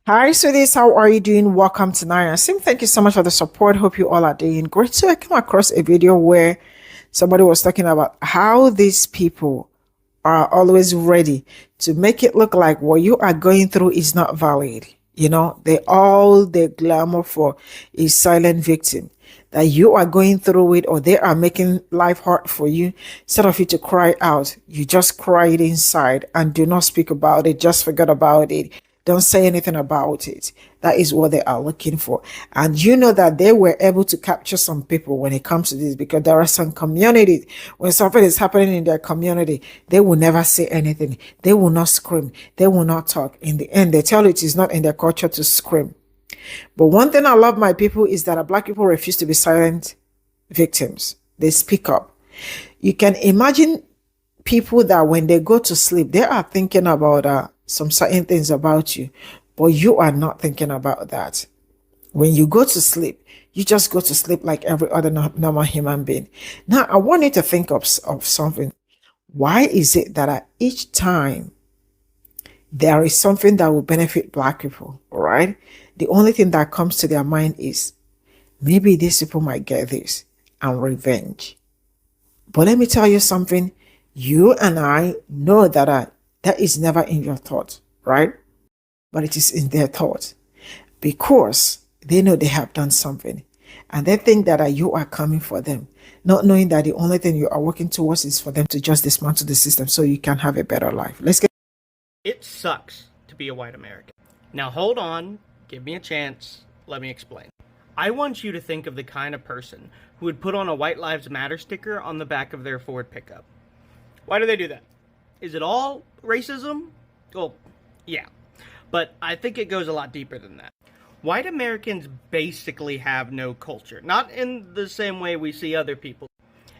Hi, sweeties. How are you doing? Welcome to Naya. Sim, thank you so much for the support. Hope you all are doing great. So I came across a video where somebody was talking about how these people are always ready to make it look like what you are going through is not valid. They glamour for a silent victim that you are going through it, or they are making life hard for you. Instead of you to cry out, you just cry it inside and do not speak about it. Just forget about it. Don't say anything about it. That is what they are looking for. And you know that they were able to capture some people when it comes to this, because there are some communities, when something is happening in their community, they will never say anything. They will not scream. They will not talk. In the end, they tell you it is not in their culture to scream. But one thing I love, my people, is that Black people refuse to be silent victims. They speak up. You can imagine people that when they go to sleep, they are thinking about some certain things about you, but you are not thinking about that. When you go to sleep, you just go to sleep like every other normal human being. Now, I want you to think of something. Why is it that at each time there is something that will benefit Black people, all right? The only thing that comes to their mind is maybe these people might get this and revenge. But let me tell you something. You and I know that that is never in your thought, right? But it is in their thought, because they know they have done something, and they think that you are coming for them, not knowing that the only thing you are working towards is for them to just dismantle the system so you can have a better life. Let's get. It sucks to be a white American. Now hold on, give me a chance, let me explain. I want you to think of the kind of person who would put on a White Lives Matter sticker on the back of their Ford pickup. Why do they do that? Is it all racism? Well, yeah. But I think it goes a lot deeper than that. White Americans basically have no culture. Not in the same way we see other people.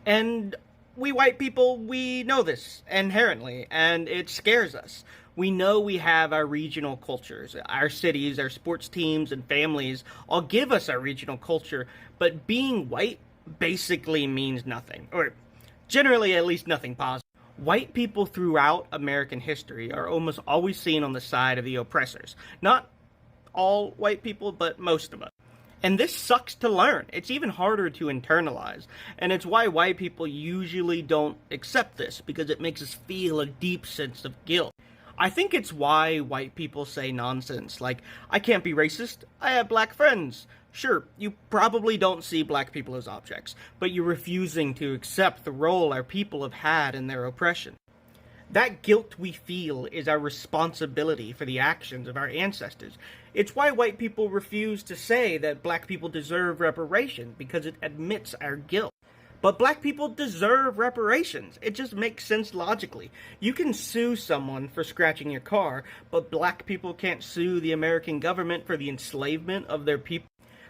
And we white people, we know this inherently, and it scares us. We know we have our regional cultures. Our cities, our sports teams, and families all give us our regional culture, but being white basically means nothing. Or generally, at least nothing positive. White people throughout American history are almost always seen on the side of the oppressors. Not all white people, but most of us. And this sucks to learn. It's even harder to internalize. And it's why white people usually don't accept this, because it makes us feel a deep sense of guilt. I think it's why white people say nonsense like, I can't be racist, I have black friends. Sure, you probably don't see black people as objects, but you're refusing to accept the role our people have had in their oppression. That guilt we feel is our responsibility for the actions of our ancestors. It's why white people refuse to say that black people deserve reparations, because it admits our guilt. But black people deserve reparations. It just makes sense logically. You can sue someone for scratching your car, but black people can't sue the American government for the enslavement of their people.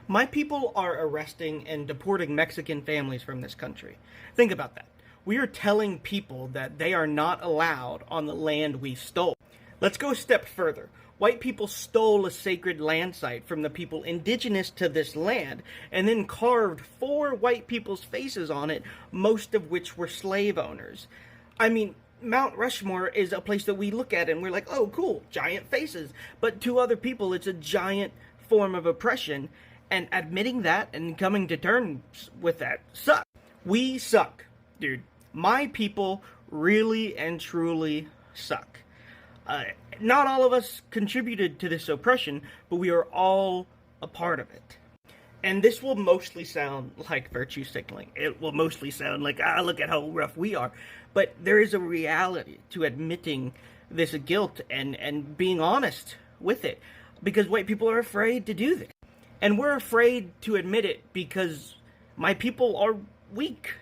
My people are arresting and deporting Mexican families from this country. Think about that. We are telling people that they are not allowed on the land we stole. Let's go a step further. White people stole a sacred land site from the people indigenous to this land, and then carved 4 white people's faces on it, most of which were slave owners. I mean, Mount Rushmore is a place that we look at and we're like, oh cool, giant faces. But to other people, it's a giant form of oppression, and admitting that and coming to terms with that sucks. We suck, dude. My people really and truly suck. Not all of us contributed to this oppression, but we are all a part of it. And this will mostly sound like virtue signaling. It will mostly sound like, look at how rough we are. But there is a reality to admitting this guilt and being honest with it. Because white people are afraid to do this. And we're afraid to admit it because my people are weak.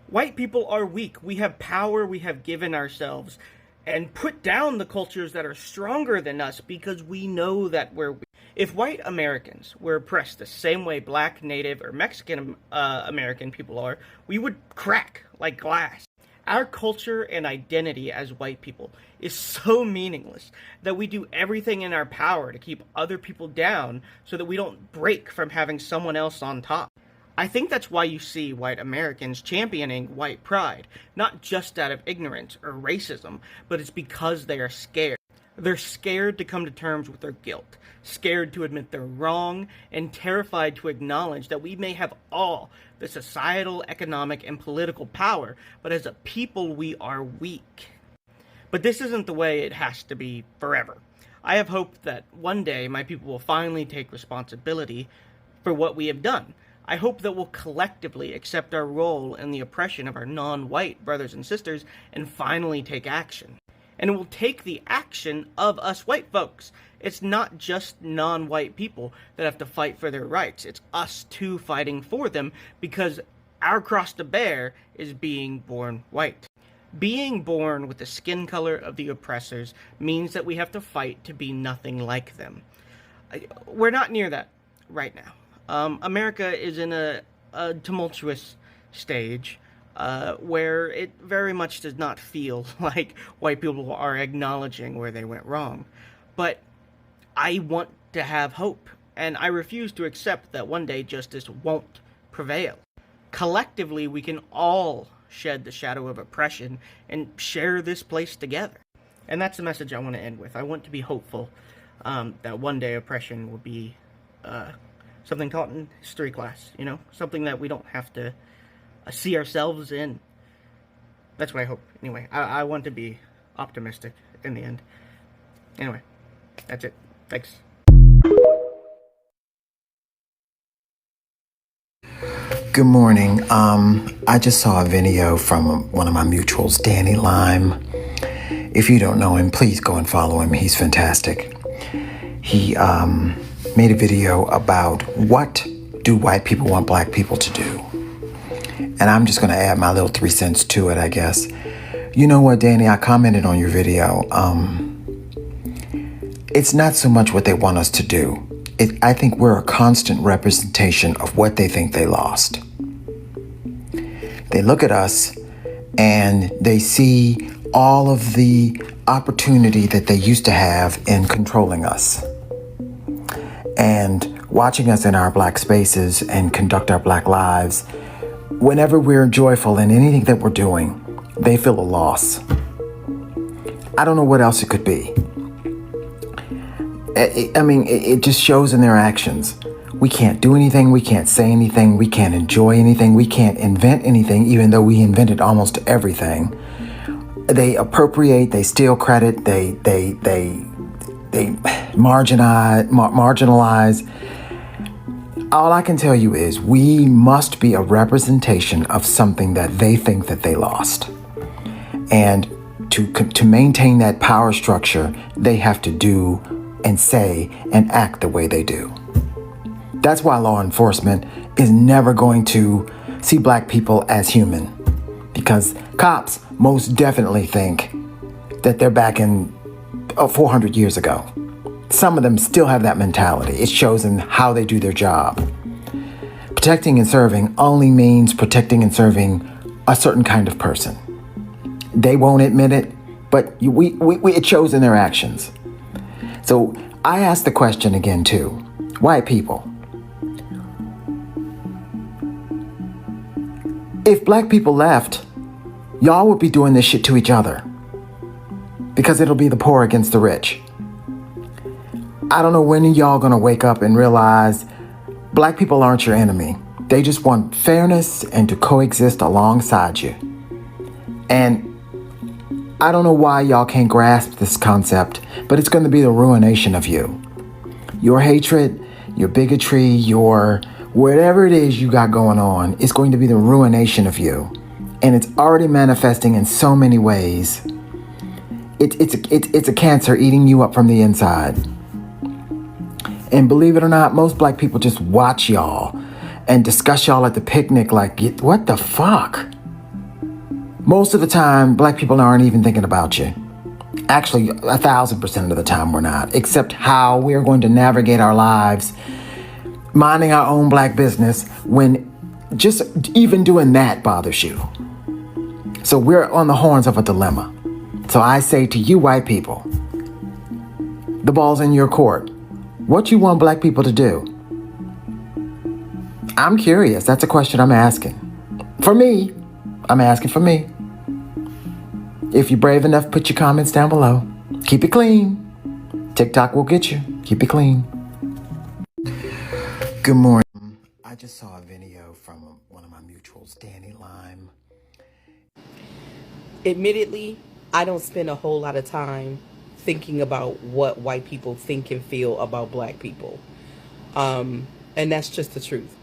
White people are weak. We have power we have given ourselves, and put down the cultures that are stronger than us because we know that we're weak. If white Americans were oppressed the same way black, native, or Mexican American people are, we would crack like glass. Our culture and identity as white people is so meaningless that we do everything in our power to keep other people down so that we don't break from having someone else on top. I think that's why you see white Americans championing white pride, not just out of ignorance or racism, but it's because they are scared. They're scared to come to terms with their guilt, scared to admit they're wrong, and terrified to acknowledge that we may have all the societal, economic, and political power, but as a people we are weak. But this isn't the way it has to be forever. I have hope that one day my people will finally take responsibility for what we have done. I hope that we'll collectively accept our role in the oppression of our non-white brothers and sisters and finally take action. And it will take the action of us white folks. It's not just non-white people that have to fight for their rights. It's us too fighting for them, because our cross to bear is being born white. Being born with the skin color of the oppressors means that we have to fight to be nothing like them. We're not near that right now. America is in a tumultuous stage where it very much does not feel like white people are acknowledging where they went wrong. But I want to have hope, and I refuse to accept that one day justice won't prevail. Collectively, we can all shed the shadow of oppression and share this place together. And that's the message I want to end with. I want to be hopeful that one day oppression will be something taught in history class, something that we don't have to see ourselves in. That's what I hope. Anyway, I want to be optimistic in the end. Anyway, that's it. Thanks. Good morning. I just saw a video from one of my mutuals, Danny Lime. If you don't know him, please go and follow him. He's fantastic. He made a video about what do white people want black people to do. And I'm just going to add my little 3 cents to it, I guess. You know what, Danny? I commented on your video. It's not so much what they want us to do. I think we're a constant representation of what they think they lost. They look at us and they see all of the opportunity that they used to have in controlling us and watching us in our black spaces and conduct our black lives. Whenever we're joyful in anything that we're doing, they feel a loss. I don't know what else it could be. It just shows in their actions. We can't do anything. We can't say anything. We can't enjoy anything. We can't invent anything, even though we invented almost everything. They appropriate. They steal credit. They marginalize. All I can tell you is we must be a representation of something that they think that they lost. And to maintain that power structure, they have to do and say and act the way they do. That's why law enforcement is never going to see black people as human, because cops most definitely think that they're back in 400 years ago. Some of them still have that mentality. It shows in how they do their job. Protecting and serving only means protecting and serving a certain kind of person. They won't admit it, but it shows in their actions. So I ask the question again too, white people, if black people left, y'all would be doing this shit to each other, because it'll be the poor against the rich. I don't know when y'all gonna wake up and realize black people aren't your enemy. They just want fairness and to coexist alongside you. And I don't know why y'all can't grasp this concept, but it's going to be the ruination of you. Your hatred, your bigotry, your whatever it is you got going on, is going to be the ruination of you. And it's already manifesting in so many ways. It's a cancer eating you up from the inside. And believe it or not, most black people just watch y'all and discuss y'all at the picnic like, what the fuck? Most of the time, black people aren't even thinking about you. Actually, 1,000% of the time we're not, except how we're going to navigate our lives, minding our own black business, when just even doing that bothers you. So we're on the horns of a dilemma. So I say to you white people, the ball's in your court. What you want black people to do? I'm curious. That's a question I'm asking. For me, I'm asking for me. If you're brave enough, put your comments down below. Keep it clean. TikTok will get you. Keep it clean. Good morning. I just saw a video from one of my mutuals, Danny Lime. Admittedly, I don't spend a whole lot of time thinking about what white people think and feel about black people. And that's just the truth.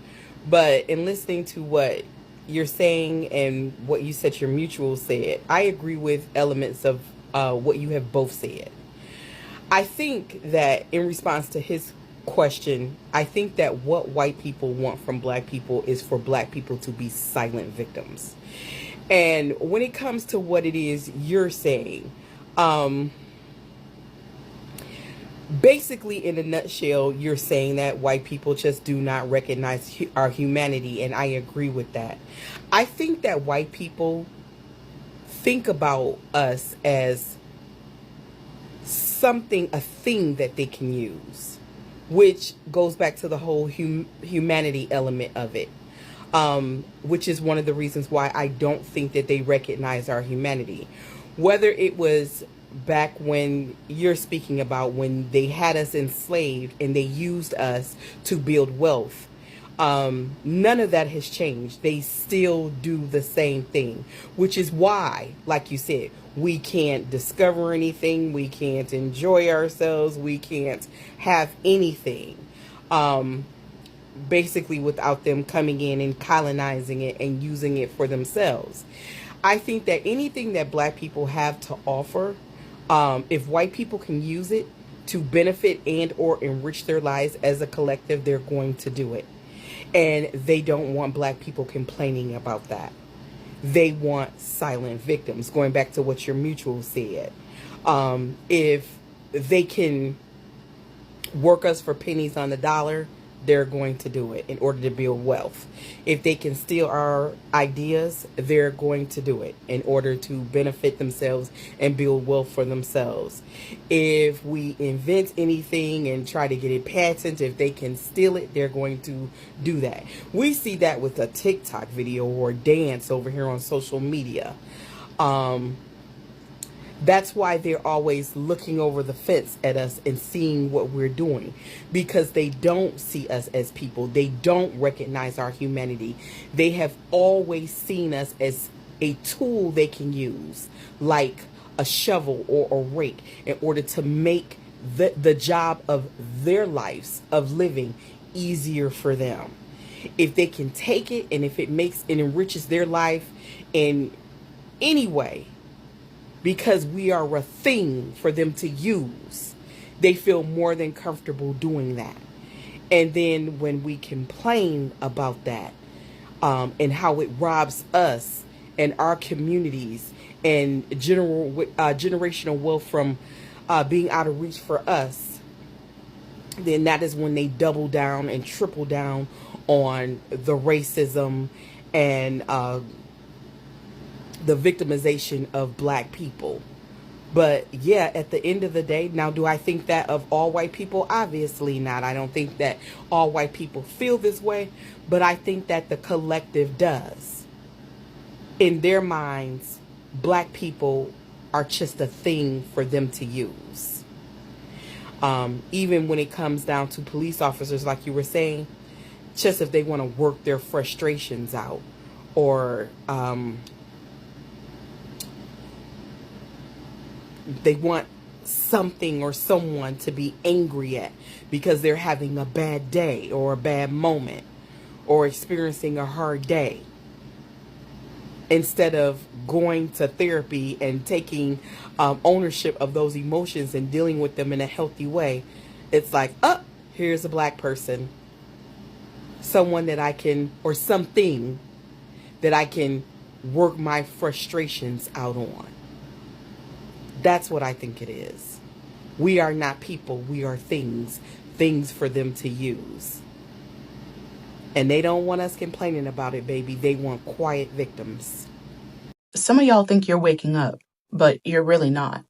But in listening to what you're saying and what you said your mutual said, I agree with elements of what you have both said. I think that in response to his question, I think that what white people want from black people is for black people to be silent victims. And when it comes to what it is you're saying, basically, in a nutshell, you're saying that white people just do not recognize our humanity, and I agree with that. I think that white people think about us as something, a thing that they can use, which goes back to the whole humanity element of it, which is one of the reasons why I don't think that they recognize our humanity. Whether it was back when you're speaking about when they had us enslaved and they used us to build wealth, none of that has changed. They still do the same thing, which is why, like you said, we can't discover anything, we can't enjoy ourselves, we can't have anything, basically without them coming in and colonizing it and using it for themselves. I think that anything that black people have to offer, if white people can use it to benefit and or enrich their lives as a collective, they're going to do it. And they don't want black people complaining about that. They want silent victims, going back to what your mutual said. If they can work us for pennies on the dollar, they're going to do it in order to build wealth. If they can steal our ideas, they're going to do it in order to benefit themselves and build wealth for themselves. If we invent anything and try to get it patented, if they can steal it, they're going to do that. We see that with a TikTok video or dance over here on social media. That's why they're always looking over the fence at us and seeing what we're doing, because they don't see us as people. They don't recognize our humanity. They have always seen us as a tool they can use, like a shovel or a rake, in order to make the job of their lives of living easier for them. If they can take it and if it makes and enriches their life in any way, because we are a thing for them to use, they feel more than comfortable doing that. And then when we complain about that, and how it robs us and our communities and generational wealth from being out of reach for us, then that is when they double down and triple down on the racism and the victimization of black people. But yeah, at the end of the day, now do I think that of all white people? Obviously not. I don't think that all white people feel this way, but I think that the collective does. In their minds, black people are just a thing for them to use. Even when it comes down to police officers, like you were saying, just if they want to work their frustrations out, or they want something or someone to be angry at because they're having a bad day or a bad moment or experiencing a hard day. Instead of going to therapy and taking ownership of those emotions and dealing with them in a healthy way, it's like, oh, here's a black person. Someone that I can, or something that I can work my frustrations out on. That's what I think it is. We are not people. We are things. Things for them to use. And they don't want us complaining about it, baby. They want quiet victims. Some of y'all think you're waking up, but you're really not.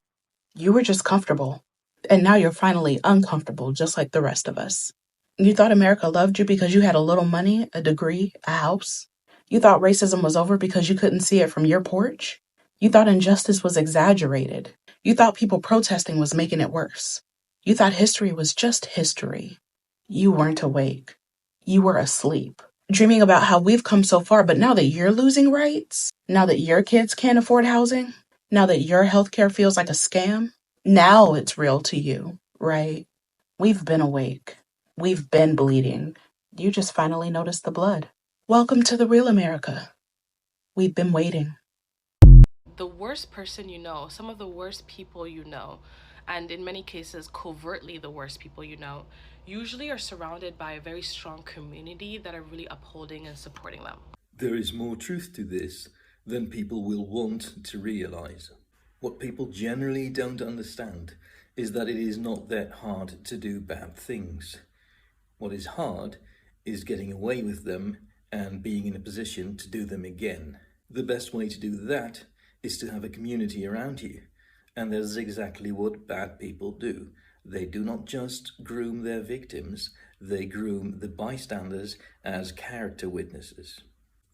You were just comfortable. And now you're finally uncomfortable, just like the rest of us. You thought America loved you because you had a little money, a degree, a house. You thought racism was over because you couldn't see it from your porch. You thought injustice was exaggerated. You thought people protesting was making it worse. You thought history was just history. You weren't awake. You were asleep, dreaming about how we've come so far, but now that you're losing rights, now that your kids can't afford housing, now that your healthcare feels like a scam, now it's real to you, right? We've been awake. We've been bleeding. You just finally noticed the blood. Welcome to the real America. We've been waiting. The worst person you know, some of the worst people you know, and in many cases, covertly the worst people you know, usually are surrounded by a very strong community that are really upholding and supporting them. There is more truth to this than people will want to realize. What people generally don't understand is that it is not that hard to do bad things. What is hard is getting away with them and being in a position to do them again. The best way to do that is to have a community around you. And that is exactly what bad people do. They do not just groom their victims, they groom the bystanders as character witnesses.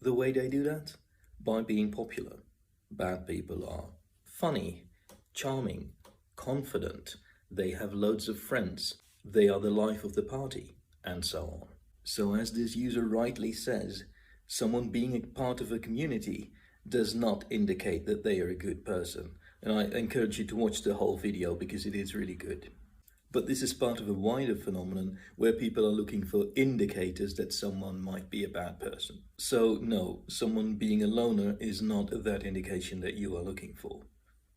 The way they do that? By being popular. Bad people are funny, charming, confident, they have loads of friends, they are the life of the party, and so on. So as this user rightly says, someone being a part of a community does not indicate that they are a good person. And I encourage you to watch the whole video because it is really good. But this is part of a wider phenomenon where people are looking for indicators that someone might be a bad person. So no, someone being a loner is not that indication that you are looking for.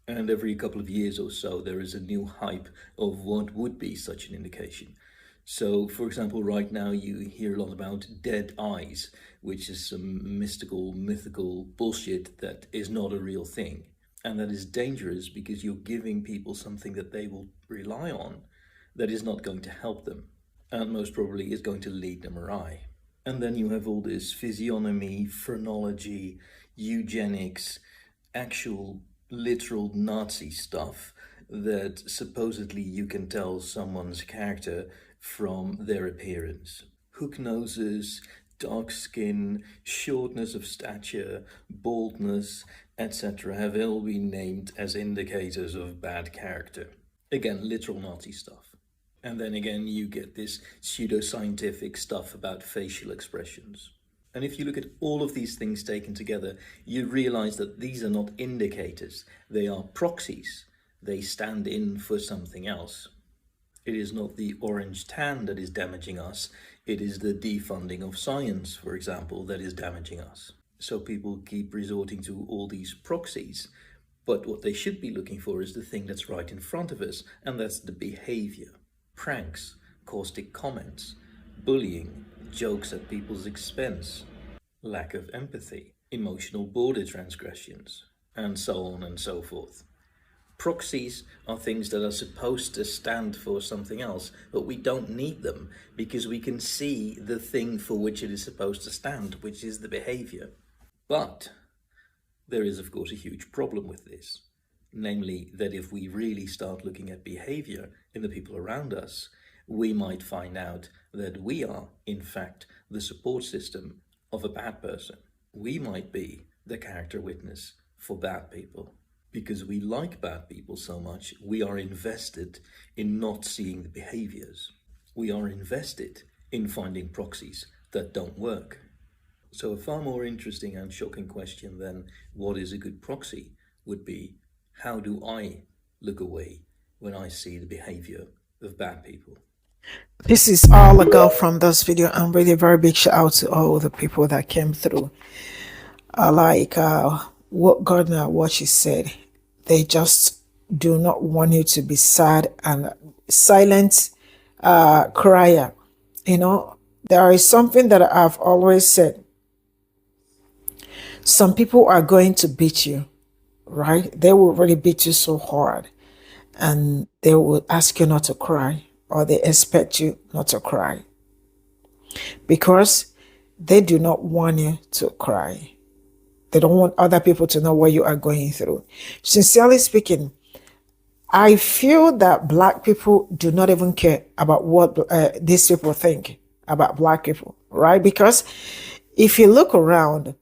And every couple of years or so, there is a new hype of what would be such an indication. So, for example, right now you hear a lot about dead eyes, which is some mythical bullshit that is not a real thing. And that is dangerous because you're giving people something that they will rely on that is not going to help them, and most probably is going to lead them awry. And then you have all this physiognomy, phrenology, eugenics, actual literal Nazi stuff that supposedly you can tell someone's character from their appearance. Hook noses, dark skin, shortness of stature, baldness, etc. have all been named as indicators of bad character. Again, literal Nazi stuff. And then again, you get this pseudoscientific stuff about facial expressions. And if you look at all of these things taken together, you realize that these are not indicators. They are proxies. They stand in for something else. It is not the orange tan that is damaging us. It is the defunding of science, for example, that is damaging us. So people keep resorting to all these proxies. But what they should be looking for is the thing that's right in front of us, and that's the behavior. Pranks, caustic comments, bullying, jokes at people's expense, lack of empathy, emotional border transgressions, and so on and so forth. Proxies are things that are supposed to stand for something else, but we don't need them because we can see the thing for which it is supposed to stand, which is the behavior. But there is, of course, a huge problem with this. Namely, that if we really start looking at behavior in the people around us, we might find out that we are, in fact, the support system of a bad person. We might be the character witness for bad people. Because we like bad people so much, we are invested in not seeing the behaviors. We are invested in finding proxies that don't work. So a far more interesting and shocking question than what is a good proxy would be, how do I look away when I see the behavior of bad people? This is all I got from this video, and really a very big shout out to all the people that came through. What Gardner, what she said. They just do not want you to be sad and silent crier. You know, there is something that I've always said. Some people are going to beat you, right? They will really beat you so hard, and they will ask you not to cry, or they expect you not to cry because they do not want you to cry. They don't want other people to know what you are going through. Sincerely speaking, I feel that Black people do not even care about what these people think about Black people, right? Because if you look around,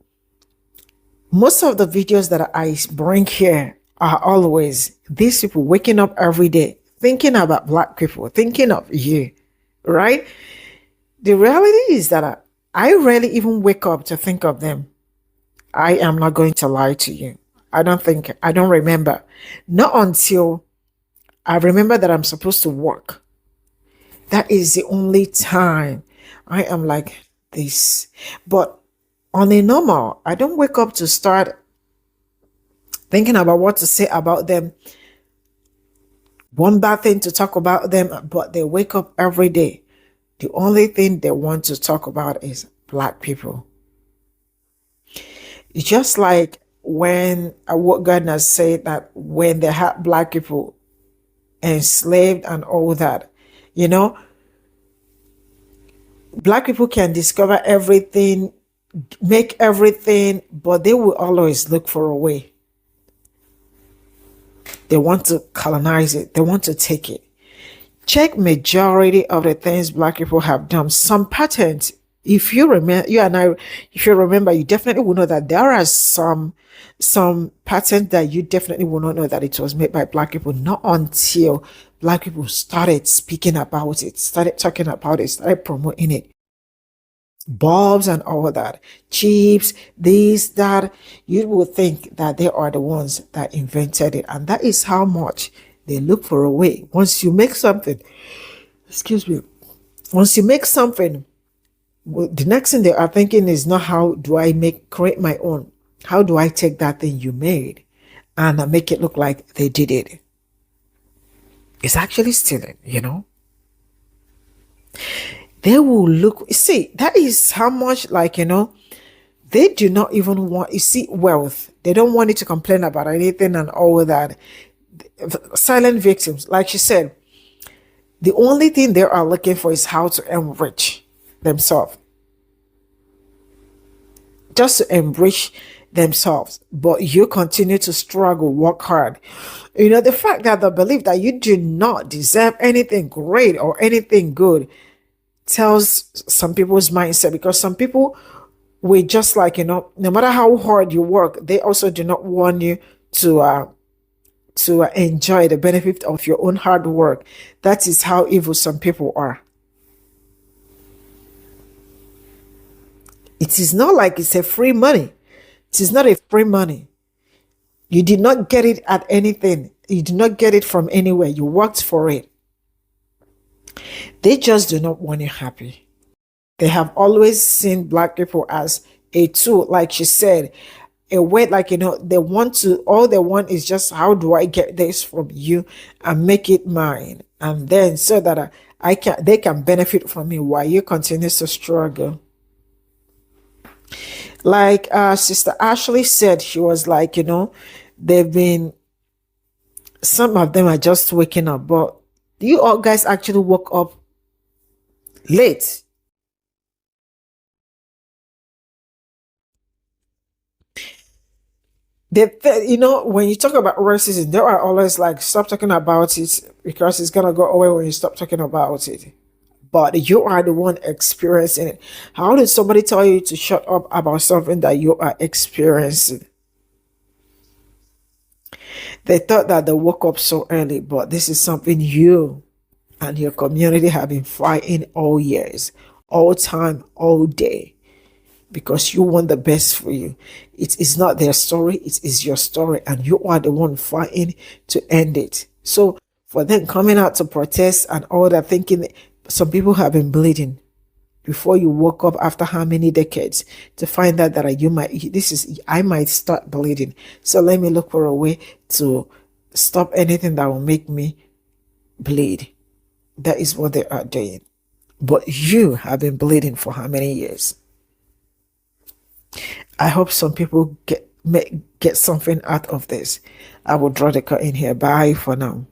most of the videos that I bring here are always these people waking up every day thinking about black people, thinking of you, right? The reality is that I rarely even wake up to think of them. I am not going to lie to you. I don't remember. Not until I remember that I'm supposed to work. That is the only time I am like this. But on a normal, I don't wake up to start thinking about what to say about them. One bad thing to talk about them, but they wake up every day. The only thing they want to talk about is black people. It's just like when what Gardner said that when they had black people enslaved and all that, you know, black people can discover everything, make everything, but they will always look for a way. They want to colonize it. They want to take it. Check majority of the things black people have done. Some patterns, if you remember, if you remember, you definitely will know that there are some patterns that you definitely will not know that it was made by black people. Not until black people started speaking about it, started talking about it, started promoting it. Bulbs and all that, chips, this, that, you will think that they are the ones that invented it. And that is how much they look for a way. Once you make something, once you make something, the next thing they are thinking is not how do I create my own? How do I take that thing you made and make it look like they did it? It's actually stealing, you know? They will look, see, that is how much, like, you know, they do not even want, you see, wealth. They don't want you to complain about anything and all that. Silent victims, like she said, the only thing they are looking for is how to enrich themselves. Just to enrich themselves. But you continue to struggle, work hard. You know, the fact that they believe that you do not deserve anything great or anything good tells some people's mindset, because some people will just like, you know, no matter how hard you work, they also do not want you to enjoy the benefit of your own hard work. That is how evil some people are. It is not like it's a free money. It is not a free money. You did not get it at anything. You did not get it from anywhere. You worked for it. They just do not want you happy. They have always seen black people as a tool, like she said, a way, like, you know, all they want is just, how do I get this from you and make it mine? And then so that they can benefit from me while you continue to struggle. Like Sister Ashley said, she was like, you know, some of them are just waking up, but you all guys actually woke up late. You know, when you talk about racism, they are always like, stop talking about it because it's going to go away when you stop talking about it. But you are the one experiencing it. How did somebody tell you to shut up about something that you are experiencing? They thought that they woke up so early, but this is something you and your community have been fighting all years, all time, all day, because you want the best for you. It is not their story, it is your story, and you are the one fighting to end it. So for them coming out to protest and all that, thinking some people have been bleeding before you woke up after how many decades to find out that I might start bleeding. So let me look for a way to stop anything that will make me bleed. That is what they are doing. But you have been bleeding for how many years? I hope some people get something out of this. I will draw the curtain here. Bye for now.